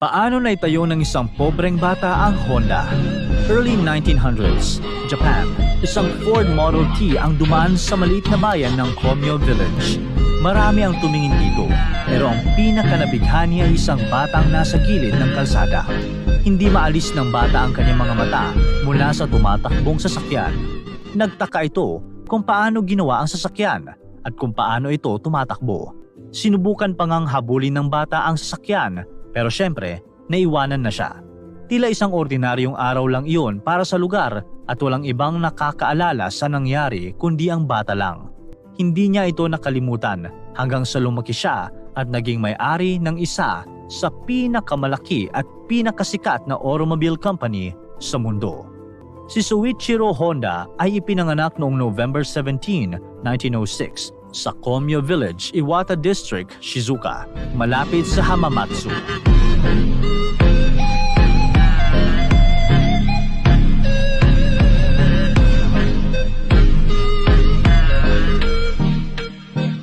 Paano naitayo ng isang pobreng bata ang Honda? Early 1900s, Japan, isang Ford Model T ang dumaan sa maliit na bayan ng Komyo Village. Marami ang tumingin dito, pero ang pinakanabighani ay isang batang nasa gilid ng kalsada. Hindi maalis ng bata ang kanyang mga mata mula sa tumatakbong sasakyan. Nagtaka ito kung paano ginawa ang sasakyan at kung paano ito tumatakbo. Sinubukan pa ngang habulin ng bata ang sasakyan, pero syempre, naiwanan na siya. Tila isang ordinaryong araw lang iyon para sa lugar at walang ibang nakakaalala sa nangyari kundi ang bata lang. Hindi niya ito nakalimutan hanggang sa lumaki siya at naging may-ari ng isa sa pinakamalaki at pinakasikat na automobile company sa mundo. Si Soichiro Honda ay ipinanganak noong November 17, 1906 sa Komyo Village, Iwata District, Shizuoka, malapit sa Hamamatsu.